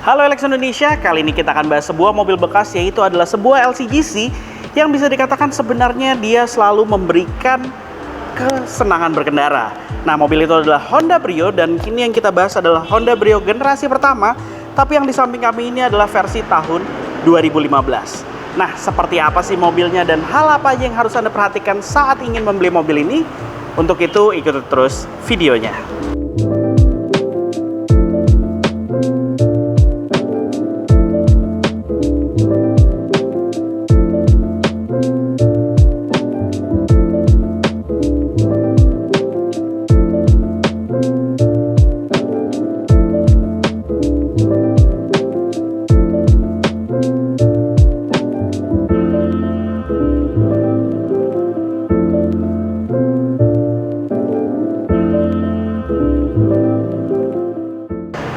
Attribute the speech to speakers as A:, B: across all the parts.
A: Halo Alex Indonesia, kali ini kita akan bahas sebuah mobil bekas, yaitu adalah sebuah LCGC yang bisa dikatakan sebenarnya dia selalu memberikan kesenangan berkendara. Nah, mobil itu adalah Honda Brio, dan kini yang kita bahas adalah Honda Brio generasi pertama, tapi yang di samping kami ini adalah versi tahun 2015. Nah, seperti apa sih mobilnya dan hal apa aja yang harus Anda perhatikan saat ingin membeli mobil ini? Untuk itu, ikuti terus videonya.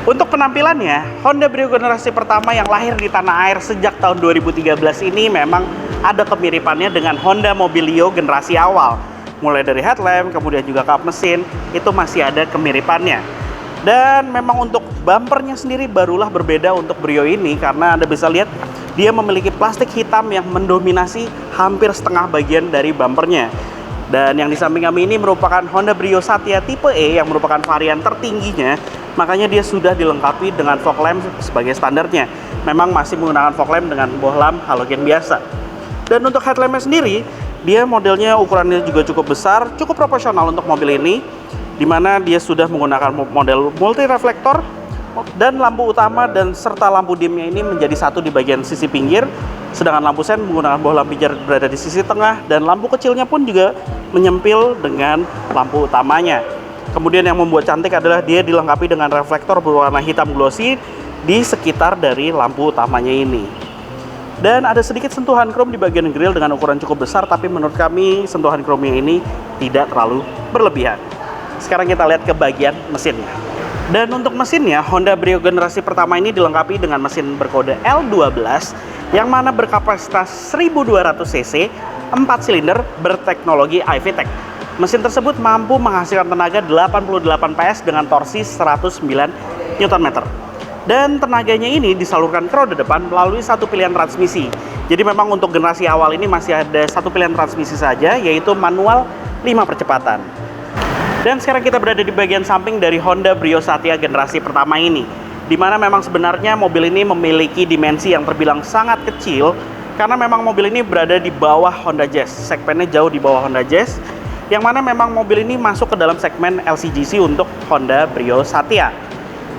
A: Untuk penampilannya, Honda Brio generasi pertama yang lahir di tanah air sejak tahun 2013 ini memang ada kemiripannya dengan Honda Mobilio generasi awal. Mulai dari headlamp, kemudian juga kap mesin, itu masih ada kemiripannya. Dan memang untuk bumpernya sendiri barulah berbeda untuk Brio ini, karena Anda bisa lihat dia memiliki plastik hitam yang mendominasi hampir setengah bagian dari bumpernya. Dan yang di samping kami ini merupakan Honda Brio Satya tipe E yang merupakan varian tertingginya. Makanya dia sudah dilengkapi dengan fog lamp sebagai standarnya. Memang masih menggunakan fog lamp dengan bohlam halogen biasa. Dan untuk headlampnya sendiri, dia modelnya ukurannya juga cukup besar, cukup proporsional untuk mobil ini, dimana dia sudah menggunakan model multi reflektor dan lampu utama dan serta lampu dimnya ini menjadi satu di bagian sisi pinggir, sedangkan lampu sen menggunakan bohlam pijar berada di sisi tengah, dan lampu kecilnya pun juga menyempil dengan lampu utamanya. Kemudian yang membuat cantik adalah dia dilengkapi dengan reflektor berwarna hitam glossy di sekitar dari lampu utamanya ini. Dan ada sedikit sentuhan chrome di bagian grill dengan ukuran cukup besar, tapi menurut kami sentuhan chrome-nya ini tidak terlalu berlebihan. Sekarang kita lihat ke bagian mesinnya. Dan untuk mesinnya, Honda Brio generasi pertama ini dilengkapi dengan mesin berkode L12 yang mana berkapasitas 1200 cc, 4 silinder berteknologi iVTEC. Mesin tersebut mampu menghasilkan tenaga 88 PS dengan torsi 109 Nm. Dan tenaganya ini disalurkan ke roda depan melalui satu pilihan transmisi. Jadi memang untuk generasi awal ini masih ada satu pilihan transmisi saja, yaitu manual 5 percepatan. Dan sekarang kita berada di bagian samping dari Honda Brio Satya generasi pertama ini, di mana memang sebenarnya mobil ini memiliki dimensi yang terbilang sangat kecil, karena memang mobil ini berada di bawah Honda Jazz. Segmennya jauh di bawah Honda Jazz, yang mana memang mobil ini masuk ke dalam segmen LCGC untuk Honda Brio Satya.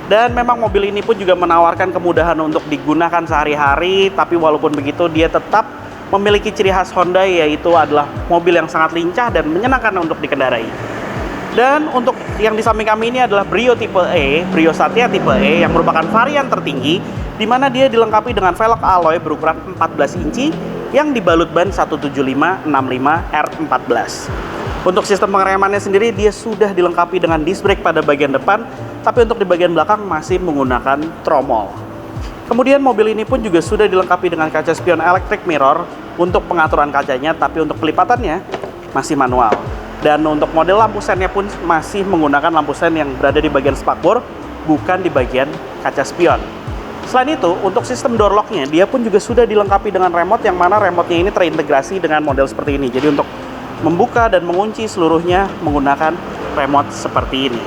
A: Dan memang mobil ini pun juga menawarkan kemudahan untuk digunakan sehari-hari, tapi walaupun begitu dia tetap memiliki ciri khas Honda, yaitu adalah mobil yang sangat lincah dan menyenangkan untuk dikendarai. Dan untuk yang di samping kami ini adalah Brio tipe E, Brio Satya tipe E yang merupakan varian tertinggi, di mana dia dilengkapi dengan velg alloy berukuran 14 inci yang dibalut ban 175/65 R14. Untuk sistem pengeremannya sendiri dia sudah dilengkapi dengan disc brake pada bagian depan, tapi untuk di bagian belakang masih menggunakan tromol. Kemudian mobil ini pun juga sudah dilengkapi dengan kaca spion electric mirror untuk pengaturan kacanya, tapi untuk pelipatannya masih manual. Dan untuk model lampu sennya pun masih menggunakan lampu sen yang berada di bagian spakbor, bukan di bagian kaca spion. Selain itu, untuk sistem door lock-nya dia pun juga sudah dilengkapi dengan remote, yang mana remote-nya ini terintegrasi dengan model seperti ini. Jadi untuk membuka dan mengunci seluruhnya menggunakan remote seperti ini.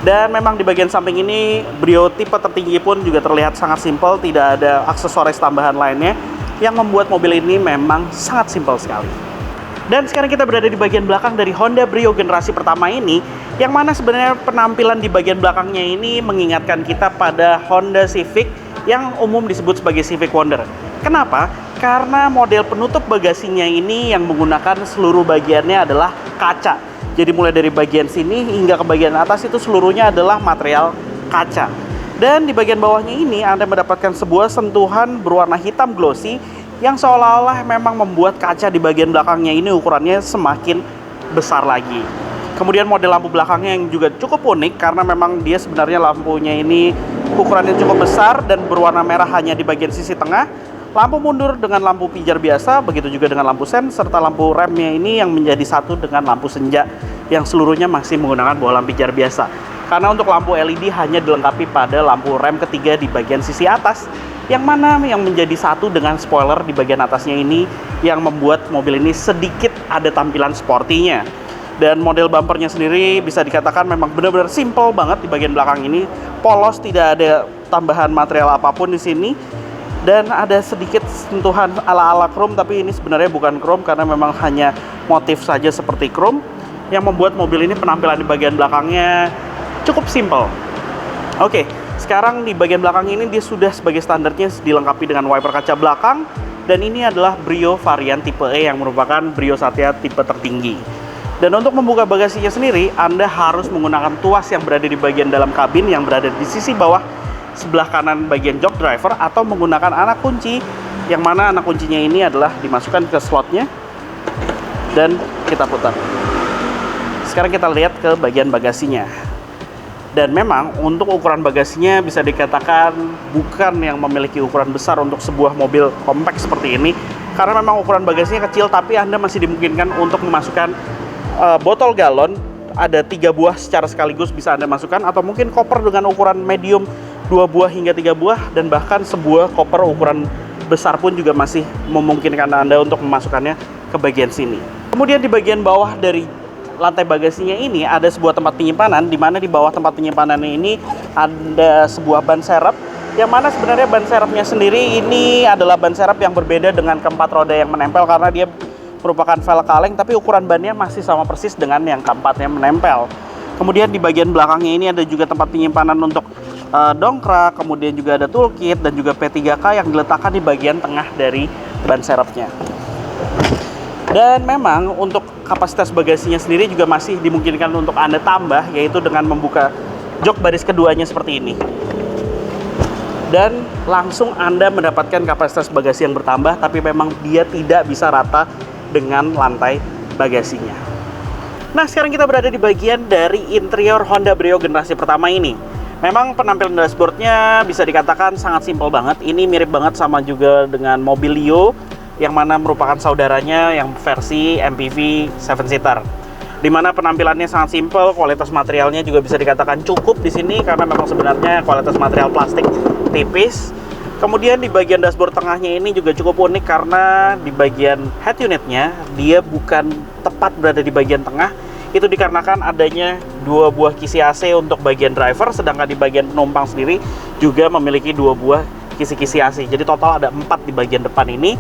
A: Dan memang di bagian samping ini Brio tipe tertinggi pun juga terlihat sangat simpel, tidak ada aksesoris tambahan lainnya, yang membuat mobil ini memang sangat simpel sekali. Dan sekarang kita berada di bagian belakang dari Honda Brio generasi pertama ini, yang mana sebenarnya penampilan di bagian belakangnya ini mengingatkan kita pada Honda Civic yang umum disebut sebagai Civic Wonder. Kenapa? Karena model penutup bagasinya ini yang menggunakan seluruh bagiannya adalah kaca. Jadi mulai dari bagian sini hingga ke bagian atas itu seluruhnya adalah material kaca. Dan di bagian bawahnya ini Anda mendapatkan sebuah sentuhan berwarna hitam glossy yang seolah-olah memang membuat kaca di bagian belakangnya ini ukurannya semakin besar lagi. Kemudian model lampu belakangnya yang juga cukup unik, karena memang dia sebenarnya lampunya ini ukurannya cukup besar dan berwarna merah hanya di bagian sisi tengah. Lampu mundur dengan lampu pijar biasa, begitu juga dengan lampu sen, serta lampu remnya ini yang menjadi satu dengan lampu senja yang seluruhnya masih menggunakan bohlam pijar biasa. Karena untuk lampu LED hanya dilengkapi pada lampu rem ketiga di bagian sisi atas, yang mana yang menjadi satu dengan spoiler di bagian atasnya ini yang membuat mobil ini sedikit ada tampilan sportinya. Dan model bumpernya sendiri bisa dikatakan memang benar-benar simple banget di bagian belakang ini, polos, tidak ada tambahan material apapun di sini. Dan ada sedikit sentuhan ala-ala chrome, tapi ini sebenarnya bukan chrome karena memang hanya motif saja seperti chrome yang membuat mobil ini penampilan di bagian belakangnya cukup simple. Oke, sekarang di bagian belakang ini dia sudah sebagai standarnya dilengkapi dengan wiper kaca belakang, dan ini adalah Brio varian tipe E yang merupakan Brio Satya tipe tertinggi. Dan untuk membuka bagasinya sendiri, Anda harus menggunakan tuas yang berada di bagian dalam kabin yang berada di sisi bawah sebelah kanan bagian jok driver, atau menggunakan anak kunci, yang mana anak kuncinya ini adalah dimasukkan ke slotnya dan kita putar. Sekarang kita lihat ke bagian bagasinya. Dan memang untuk ukuran bagasinya bisa dikatakan bukan yang memiliki ukuran besar untuk sebuah mobil compact seperti ini, karena memang ukuran bagasinya kecil, tapi Anda masih dimungkinkan untuk memasukkan botol galon. Ada 3 buah secara sekaligus bisa Anda masukkan, atau mungkin koper dengan ukuran medium 2 buah hingga 3 buah, dan bahkan sebuah koper ukuran besar pun juga masih memungkinkan Anda untuk memasukkannya ke bagian sini. Kemudian di bagian bawah dari lantai bagasinya ini ada sebuah tempat penyimpanan, di mana di bawah tempat penyimpanan ini ada sebuah ban serep, yang mana sebenarnya ban serepnya sendiri ini adalah ban serep yang berbeda dengan keempat roda yang menempel, karena dia merupakan velg kaleng, tapi ukuran bannya masih sama persis dengan yang keempatnya menempel. Kemudian di bagian belakangnya ini ada juga tempat penyimpanan untuk dongkrak, kemudian juga ada toolkit dan juga P3K yang diletakkan di bagian tengah dari ban serepnya. Dan memang untuk kapasitas bagasinya sendiri juga masih dimungkinkan untuk Anda tambah, yaitu dengan membuka jok baris keduanya seperti ini. Dan langsung Anda mendapatkan kapasitas bagasi yang bertambah, tapi memang dia tidak bisa rata dengan lantai bagasinya. Nah, sekarang kita berada di bagian dari interior Honda Brio generasi pertama ini. Memang penampilan dashboardnya bisa dikatakan sangat simpel banget. Ini mirip banget sama juga dengan Mobilio, yang mana merupakan saudaranya yang versi MPV 7-seater. Dimana penampilannya sangat simpel, kualitas materialnya juga bisa dikatakan cukup di sini, karena memang sebenarnya kualitas material plastik tipis. Kemudian di bagian dashboard tengahnya ini juga cukup unik, karena di bagian head unitnya dia bukan tepat berada di bagian tengah. Itu dikarenakan adanya 2 buah kisi AC untuk bagian driver, sedangkan di bagian penumpang sendiri juga memiliki 2 buah kisi-kisi AC. Jadi total ada 4 di bagian depan ini,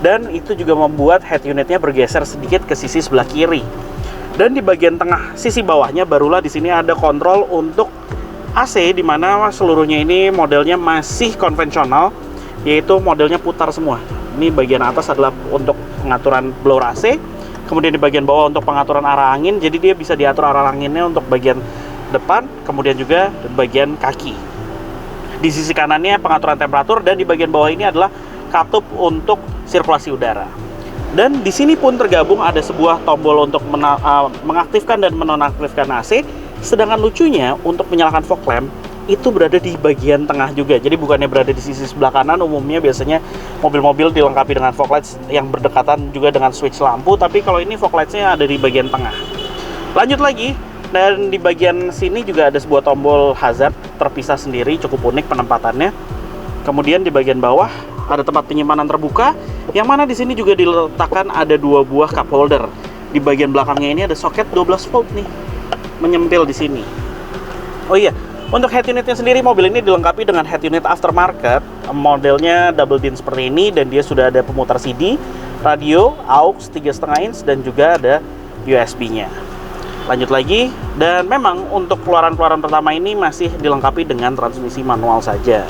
A: dan itu juga membuat head unitnya bergeser sedikit ke sisi sebelah kiri. Dan di bagian tengah sisi bawahnya barulah di sini ada kontrol untuk AC, di mana seluruhnya ini modelnya masih konvensional, yaitu modelnya putar semua. Ini bagian atas adalah untuk pengaturan blower AC. Kemudian di bagian bawah untuk pengaturan arah angin, jadi dia bisa diatur arah anginnya untuk bagian depan, kemudian juga bagian kaki. Di sisi kanannya pengaturan temperatur, dan di bagian bawah ini adalah katup untuk sirkulasi udara. Dan di sini pun tergabung ada sebuah tombol untuk mengaktifkan dan menonaktifkan AC, sedangkan lucunya untuk menyalakan fog lamp itu berada di bagian tengah juga. Jadi bukannya berada di sisi sebelah kanan, umumnya biasanya mobil-mobil dilengkapi dengan fog lights yang berdekatan juga dengan switch lampu, tapi kalau ini fog lights-nya ada di bagian tengah. Lanjut lagi, dan di bagian sini juga ada sebuah tombol hazard terpisah sendiri, cukup unik penempatannya. Kemudian di bagian bawah ada tempat penyimpanan terbuka, yang mana di sini juga diletakkan ada 2 buah cup holder. Di bagian belakangnya ini ada soket 12 volt nih, menyempil di sini. Oh iya, untuk head unitnya sendiri, mobil ini dilengkapi dengan head unit aftermarket, modelnya double din seperti ini, dan dia sudah ada pemutar CD, radio, aux 3,5 inch, dan juga ada USB-nya. Lanjut lagi, dan memang untuk keluaran-keluaran pertama ini masih dilengkapi dengan transmisi manual saja.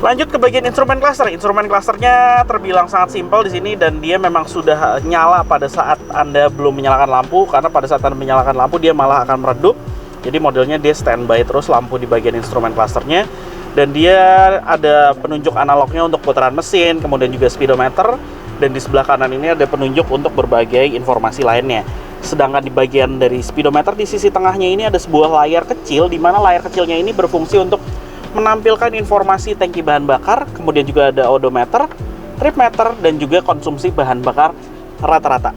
A: Lanjut ke bagian instrumen cluster. Instrumen clusternya terbilang sangat simpel di sini, dan dia memang sudah nyala pada saat Anda belum menyalakan lampu, karena pada saat Anda menyalakan lampu dia malah akan meredup. Jadi modelnya dia standby terus lampu di bagian instrumen clusternya, dan dia ada penunjuk analognya untuk putaran mesin, kemudian juga speedometer, dan di sebelah kanan ini ada penunjuk untuk berbagai informasi lainnya. Sedangkan di bagian dari speedometer di sisi tengahnya ini ada sebuah layar kecil, di mana layar kecilnya ini berfungsi untuk menampilkan informasi tangki bahan bakar, kemudian juga ada odometer, trip meter, dan juga konsumsi bahan bakar rata-rata.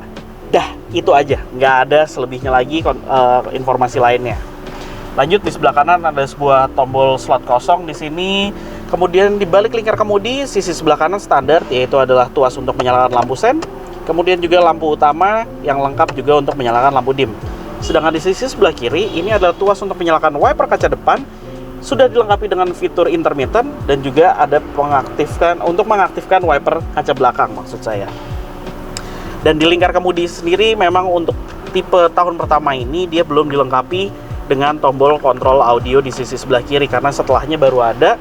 A: Dah, itu aja, nggak ada selebihnya lagi informasi lainnya. Lanjut di sebelah kanan ada sebuah tombol slot kosong di sini. Kemudian di balik lingkar kemudi sisi sebelah kanan standar, yaitu adalah tuas untuk menyalakan lampu sen. Kemudian juga lampu utama yang lengkap juga untuk menyalakan lampu dim. Sedangkan di sisi sebelah kiri ini adalah tuas untuk menyalakan wiper kaca depan. Sudah dilengkapi dengan fitur intermittent dan juga ada mengaktifkan wiper kaca belakang maksud saya. Dan di lingkar kemudi sendiri memang untuk tipe tahun pertama ini dia belum dilengkapi dengan tombol kontrol audio di sisi sebelah kiri karena setelahnya baru ada.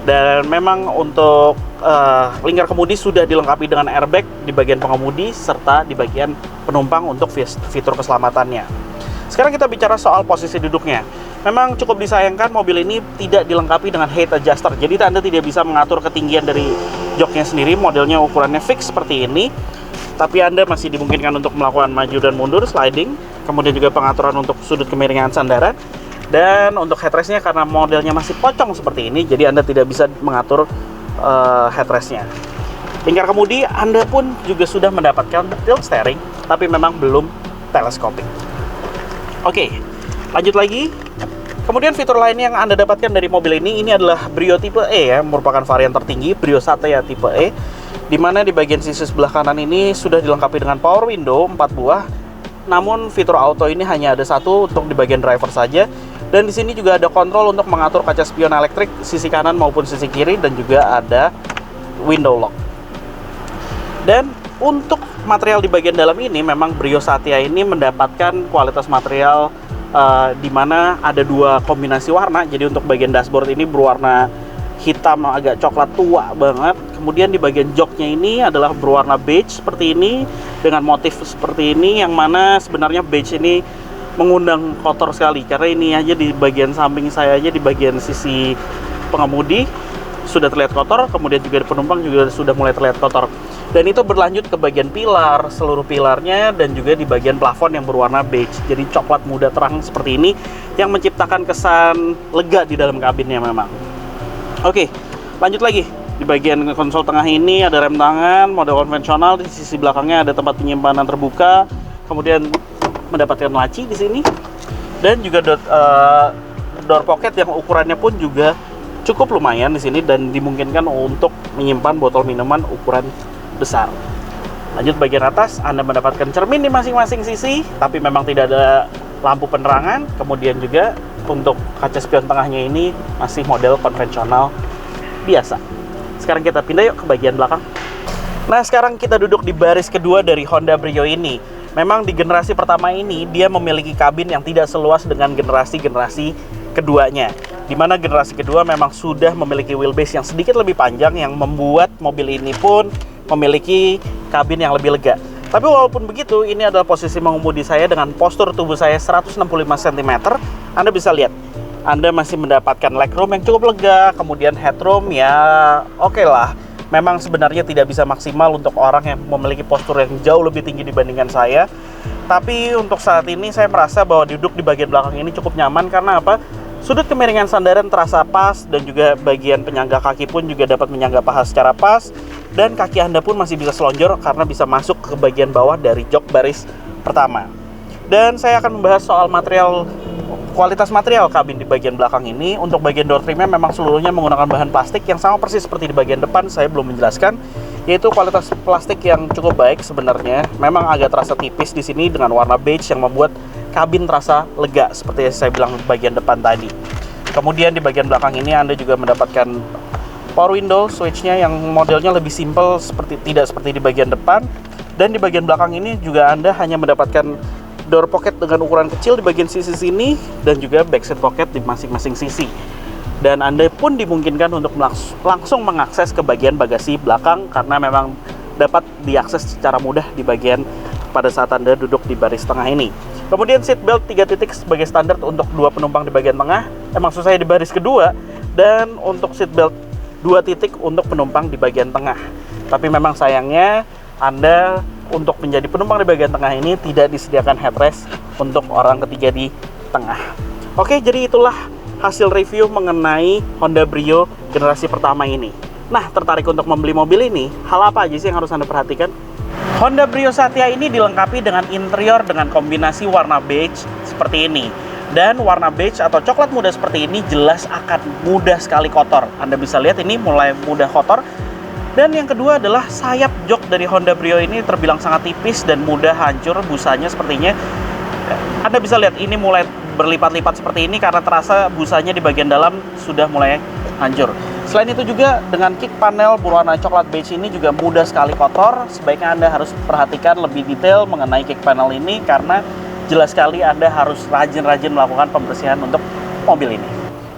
A: Dan memang untuk lingkar kemudi sudah dilengkapi dengan airbag di bagian pengemudi serta di bagian penumpang untuk fitur keselamatannya. Sekarang kita bicara soal posisi duduknya. Memang cukup disayangkan mobil ini tidak dilengkapi dengan height adjuster. Jadi Anda tidak bisa mengatur ketinggian dari joknya sendiri. Modelnya ukurannya fix seperti ini. Tapi Anda masih dimungkinkan untuk melakukan maju dan mundur, sliding. Kemudian juga pengaturan untuk sudut kemiringan sandaran. Dan untuk headrestnya karena modelnya masih pocong seperti ini, jadi Anda tidak bisa mengatur headrestnya. Lingkar kemudi Anda pun juga sudah mendapatkan tilt steering, tapi memang belum teleskopik. Oke, lanjut lagi. Kemudian fitur lain yang Anda dapatkan dari mobil ini adalah Brio tipe E ya, merupakan varian tertinggi Brio Satya tipe E, di mana di bagian sisi sebelah kanan ini sudah dilengkapi dengan power window 4 buah. Namun fitur auto ini hanya ada satu untuk di bagian driver saja. Dan di sini juga ada kontrol untuk mengatur kaca spion elektrik sisi kanan maupun sisi kiri, dan juga ada window lock. Dan untuk material di bagian dalam ini memang Brio Satya ini mendapatkan kualitas material di mana ada dua kombinasi warna. Jadi untuk bagian dashboard ini berwarna hitam agak coklat tua banget. Kemudian di bagian joknya ini adalah berwarna beige seperti ini dengan motif seperti ini, yang mana sebenarnya beige ini mengundang kotor sekali karena ini aja di bagian samping saya aja di bagian sisi pengemudi sudah terlihat kotor, kemudian juga di penumpang juga sudah mulai terlihat kotor. Dan itu berlanjut ke bagian pilar, seluruh pilarnya, dan juga di bagian plafon yang berwarna beige. Jadi coklat muda terang seperti ini yang menciptakan kesan lega di dalam kabinnya memang. Oke, lanjut lagi. Di bagian konsol tengah ini ada rem tangan model konvensional, di sisi belakangnya ada tempat penyimpanan terbuka, kemudian mendapatkan laci di sini, dan juga door pocket yang ukurannya pun juga cukup lumayan di sini dan dimungkinkan untuk menyimpan botol minuman ukuran besar. Lanjut bagian atas, Anda mendapatkan cermin di masing-masing sisi, tapi memang tidak ada lampu penerangan. Kemudian juga untuk kaca spion tengahnya ini masih model konvensional biasa. Sekarang kita pindah yuk ke bagian belakang. Nah, sekarang kita duduk di baris kedua dari Honda Brio ini. Memang di generasi pertama ini dia memiliki kabin yang tidak seluas dengan generasi-generasi keduanya. Di mana generasi kedua memang sudah memiliki wheelbase yang sedikit lebih panjang yang membuat mobil ini pun memiliki kabin yang lebih lega. Tapi walaupun begitu, ini adalah posisi mengemudi saya dengan postur tubuh saya 165 cm. Anda bisa lihat, Anda masih mendapatkan legroom yang cukup lega, kemudian headroom ya oke lah. Memang sebenarnya tidak bisa maksimal untuk orang yang memiliki postur yang jauh lebih tinggi dibandingkan saya. Tapi untuk saat ini saya merasa bahwa duduk di bagian belakang ini cukup nyaman. Karena apa? Sudut kemiringan sandaran terasa pas, dan juga bagian penyangga kaki pun juga dapat menyangga paha secara pas. Dan kaki Anda pun masih bisa selonjor karena bisa masuk ke bagian bawah dari jok baris pertama. Dan saya akan membahas soal kualitas material kabin di bagian belakang ini. Untuk bagian door trimnya memang seluruhnya menggunakan bahan plastik yang sama persis seperti di bagian depan. Saya belum menjelaskan, yaitu kualitas plastik yang cukup baik sebenarnya. Memang agak terasa tipis di sini dengan warna beige yang membuat kabin terasa lega seperti yang saya bilang di bagian depan tadi. Kemudian di bagian belakang ini Anda juga mendapatkan power window switch-nya yang modelnya lebih simple, tidak seperti di bagian depan. Dan di bagian belakang ini juga Anda hanya mendapatkan door pocket dengan ukuran kecil di bagian sisi sini, dan juga backseat pocket di masing-masing sisi. Dan Anda pun dimungkinkan untuk langsung mengakses ke bagian bagasi belakang karena memang dapat diakses secara mudah di bagian pada saat Anda duduk di baris tengah ini. Kemudian seat belt 3 titik sebagai standar untuk 2 penumpang di bagian tengah. Maksud saya di baris kedua, dan untuk seat belt 2 titik untuk penumpang di bagian tengah. Tapi memang sayangnya Anda untuk menjadi penumpang di bagian tengah ini tidak disediakan headrest untuk orang ketiga di tengah. Oke, jadi itulah hasil review mengenai Honda Brio generasi pertama ini. Nah, tertarik untuk membeli mobil ini? Hal apa aja sih yang harus Anda perhatikan? Honda Brio Satya ini dilengkapi dengan interior dengan kombinasi warna beige seperti ini. Dan warna beige atau coklat muda seperti ini jelas akan mudah sekali kotor. Anda bisa lihat ini mulai mudah kotor. Dan yang kedua adalah sayap jok dari Honda Brio ini terbilang sangat tipis dan mudah hancur busanya sepertinya. Anda bisa lihat ini mulai berlipat-lipat seperti ini karena terasa busanya di bagian dalam sudah mulai hancur. Selain itu juga dengan kick panel berwarna coklat beige ini juga mudah sekali kotor. Sebaiknya Anda harus perhatikan lebih detail mengenai kick panel ini karena jelas sekali Anda harus rajin-rajin melakukan pembersihan untuk mobil ini.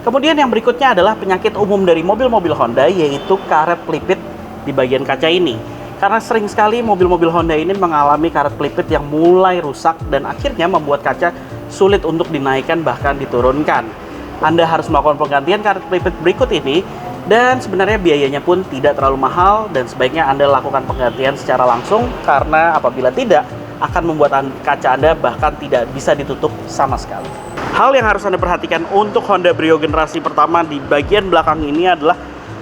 A: Kemudian yang berikutnya adalah penyakit umum dari mobil-mobil Honda, yaitu karet pelipit di bagian kaca ini. Karena sering sekali mobil-mobil Honda ini mengalami karet pelipit yang mulai rusak dan akhirnya membuat kaca sulit untuk dinaikkan bahkan diturunkan. Anda harus melakukan penggantian karet pelipit berikut ini dan sebenarnya biayanya pun tidak terlalu mahal dan sebaiknya Anda lakukan penggantian secara langsung karena apabila tidak akan membuat kaca Anda bahkan tidak bisa ditutup sama sekali. Hal yang harus Anda perhatikan untuk Honda Brio generasi pertama di bagian belakang ini adalah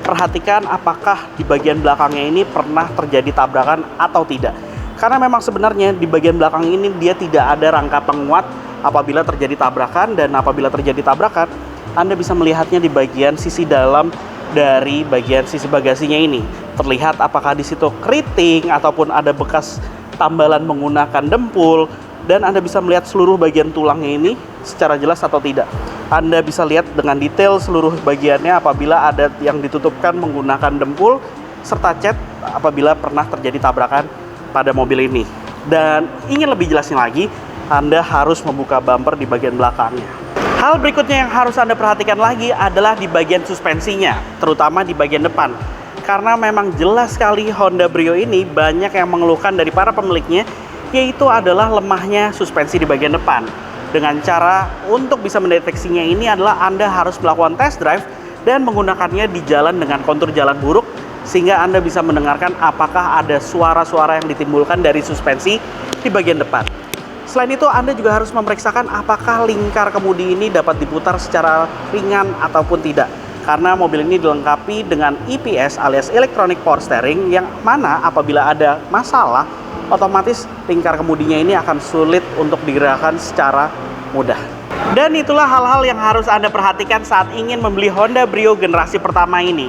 A: perhatikan apakah di bagian belakangnya ini pernah terjadi tabrakan atau tidak. Karena memang sebenarnya di bagian belakang ini dia tidak ada rangka penguat apabila terjadi tabrakan, dan apabila terjadi tabrakan Anda bisa melihatnya di bagian sisi dalam dari bagian sisi bagasinya ini. Terlihat apakah di situ keriting ataupun ada bekas tambalan menggunakan dempul, dan Anda bisa melihat seluruh bagian tulangnya ini secara jelas atau tidak. Anda bisa lihat dengan detail seluruh bagiannya apabila ada yang ditutupkan menggunakan dempul serta cat apabila pernah terjadi tabrakan pada mobil ini. Dan ingin lebih jelasnya lagi, Anda harus membuka bumper di bagian belakangnya. Hal berikutnya yang harus Anda perhatikan lagi adalah di bagian suspensinya, terutama di bagian depan. Karena memang jelas sekali Honda Brio ini banyak yang mengeluhkan dari para pemiliknya, yaitu adalah lemahnya suspensi di bagian depan. Dengan cara untuk bisa mendeteksinya ini adalah Anda harus melakukan test drive dan menggunakannya di jalan dengan kontur jalan buruk, sehingga Anda bisa mendengarkan apakah ada suara-suara yang ditimbulkan dari suspensi di bagian depan. Selain itu Anda juga harus memeriksakan apakah lingkar kemudi ini dapat diputar secara ringan ataupun tidak. Karena mobil ini dilengkapi dengan EPS alias Electronic Power Steering, yang mana apabila ada masalah otomatis lingkar kemudinya ini akan sulit untuk digerakkan secara mudah. Dan itulah hal-hal yang harus Anda perhatikan saat ingin membeli Honda Brio generasi pertama ini.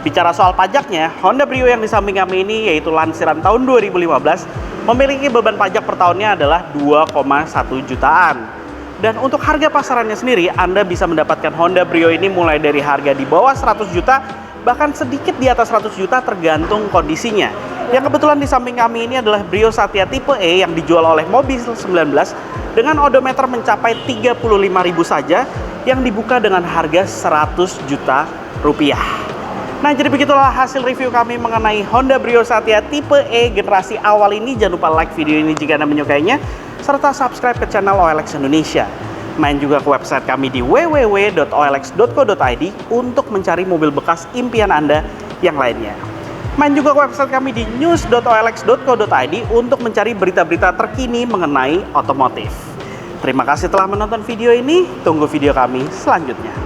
A: Bicara soal pajaknya, Honda Brio yang di samping kami ini, yaitu lansiran tahun 2015, memiliki beban pajak per tahunnya adalah 2,1 jutaan. Dan untuk harga pasarannya sendiri, Anda bisa mendapatkan Honda Brio ini mulai dari harga di bawah 100 juta, bahkan sedikit di atas 100 juta tergantung kondisinya. Yang kebetulan di samping kami ini adalah Brio Satya tipe E yang dijual oleh Mobil19 dengan odometer mencapai 35.000 saja, yang dibuka dengan harga 100 juta rupiah. Nah, jadi begitulah hasil review kami mengenai Honda Brio Satya tipe E generasi awal ini. Jangan lupa like video ini jika Anda menyukainya, serta subscribe ke channel OLX Indonesia. Main juga ke website kami di www.olx.co.id untuk mencari mobil bekas impian Anda yang lainnya. Main juga ke website kami di news.olx.co.id untuk mencari berita-berita terkini mengenai otomotif. Terima kasih telah menonton video ini, tunggu video kami selanjutnya.